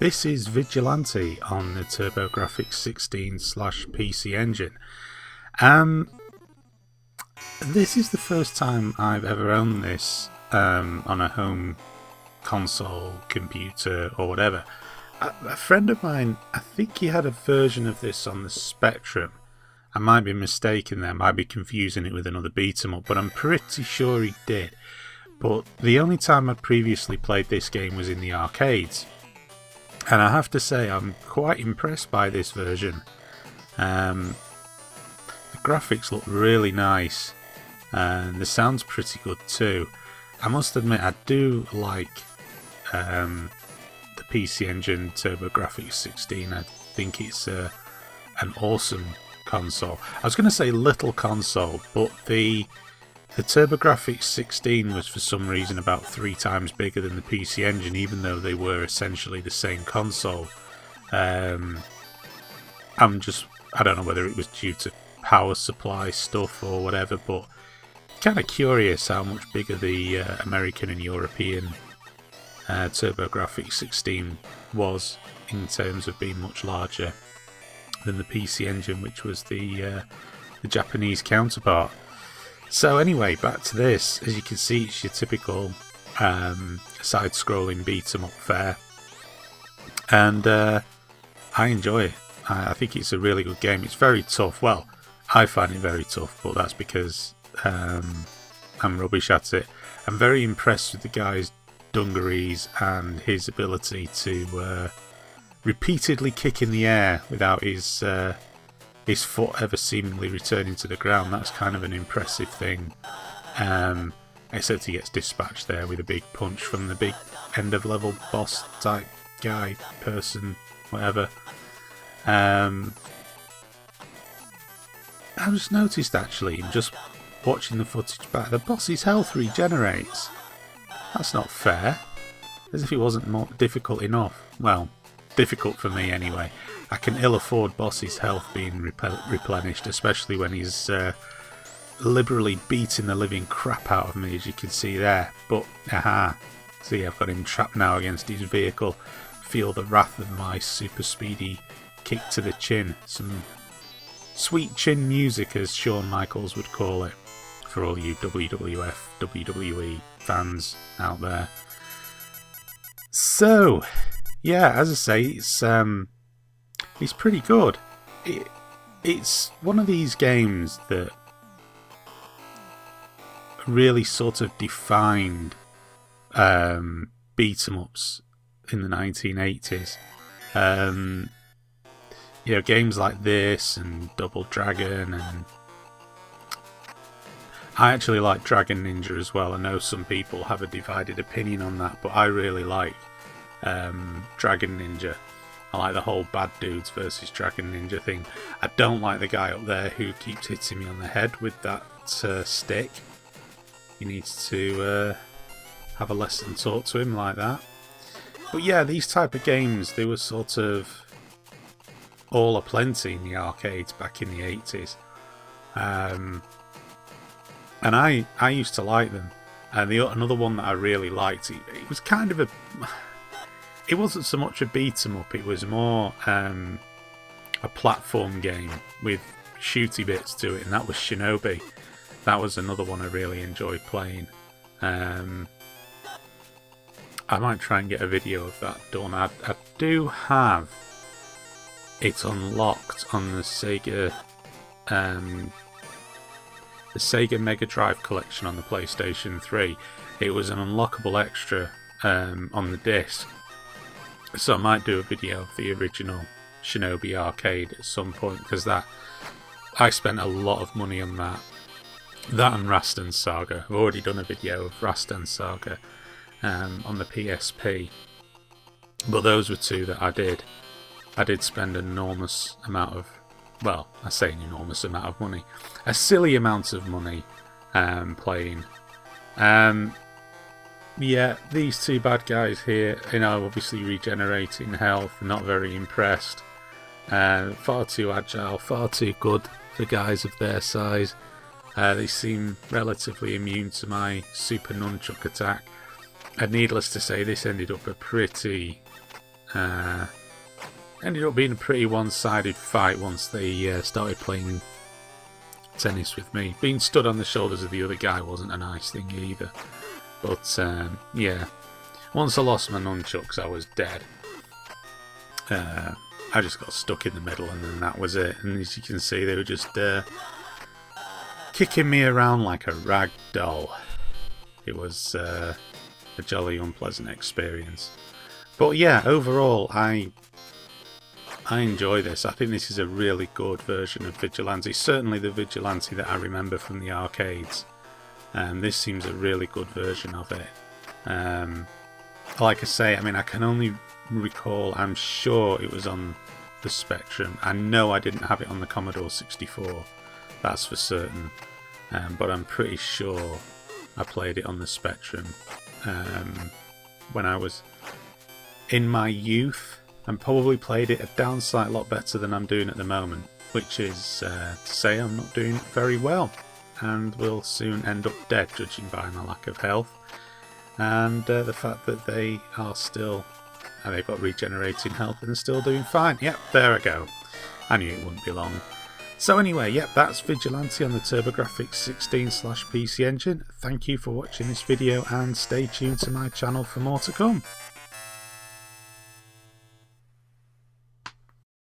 This is Vigilante on the TurboGrafx 16/PC engine. This is the first time I've ever owned this on a home console, computer, or whatever. A friend of mine, I think he had a version of this on the Spectrum. I might be mistaken there, might be confusing it with another beat-em-up, but I'm pretty sure he did. But the only time I'd previously played this game was in the arcades. And I have to say, I'm quite impressed by this version. The graphics look really nice, and the sound's pretty good too. I must admit, I do like the PC Engine TurboGrafx 16. I think it's an awesome console. I was going to say little console, but the TurboGrafx 16 was for some reason about 3 times bigger than the PC Engine, even though they were essentially the same console. I don't know whether it was due to power supply stuff or whatever, but kind of curious how much bigger the American and European TurboGrafx 16 was in terms of being much larger than the PC Engine, which was the Japanese counterpart. So anyway, back to this. As you can see, it's your typical side-scrolling beat-em-up fare, and I enjoy it. I think it's a really good game. It's very tough. Well, I find it very tough, but that's because I'm rubbish at it. I'm very impressed with the guy's dungarees and his ability to repeatedly kick in the air without his foot ever seemingly returning to the ground. That's kind of an impressive thing. Except he gets dispatched there with a big punch from the big end-of-level boss type guy, person, whatever. I just noticed, actually, just watching the footage back, the boss's health regenerates. That's not fair. As if it wasn't more difficult enough. Well, difficult for me anyway. I can ill afford boss's health being replenished, especially when he's liberally beating the living crap out of me, as you can see there. But, see, I've got him trapped now against his vehicle. Feel the wrath of my super speedy kick to the chin. Some sweet chin music, as Shawn Michaels would call it, for all you WWF, WWE fans out there. So, yeah, as I say, it's pretty good. It's one of these games that really sort of defined beat-em-ups in the 1980s. Games like this and Double Dragon, and I actually like Dragon Ninja as well. I know some people have a divided opinion on that, but I really like Dragon Ninja. I like the whole bad dudes versus Dragon Ninja thing. I don't like the guy up there who keeps hitting me on the head with that stick. He needs to have a lesson taught to him like that. But yeah, these type of games, they were sort of all aplenty in the arcades back in the 80s. And I used to like them. And another one that I really liked, it was kind of it wasn't so much a beat-em-up, it was more a platform game with shooty bits to it, and that was Shinobi. That was another one I really enjoyed playing. I might try and get a video of that done. I do have it unlocked on the Sega Mega Drive collection on the PlayStation 3. It was an unlockable extra on the disc. So I might do a video of the original Shinobi arcade at some point, because I spent a lot of money on that. That and Rastan Saga. I've already done a video of Rastan Saga on the PSP. But those were two that I did. I did spend an enormous amount of, well, I say an enormous amount of money. A silly amount of money playing. Yeah, these two bad guys here, obviously regenerating health, not very impressed. Far too agile, far too good for guys of their size. They seem relatively immune to my super nunchuck attack. And needless to say, this ended up a pretty Ended up being a pretty one-sided fight once they started playing tennis with me. Being stood on the shoulders of the other guy wasn't a nice thing either. But yeah, once I lost my nunchucks, I was dead. I just got stuck in the middle, and then that was it. And as you can see, they were just kicking me around like a rag doll. It was a jolly unpleasant experience. But yeah, overall, I enjoy this. I think this is a really good version of Vigilante. Certainly the Vigilante that I remember from the arcades. This seems a really good version of it. Like I say, I mean, I can only recall, I'm sure it was on the Spectrum. I know I didn't have it on the Commodore 64. That's for certain. But I'm pretty sure I played it on the Spectrum when I was in my youth, and probably played it a darn sight lot better than I'm doing at the moment, which is to say I'm not doing it very well, and will soon end up dead, judging by my lack of health and the fact that they are still, they've got regenerating health and are still doing fine. Yep, there I go. I knew it wouldn't be long. So anyway, yep, that's Vigilante on the TurboGrafx 16/PC engine. Thank you for watching this video, and stay tuned to my channel for more to come.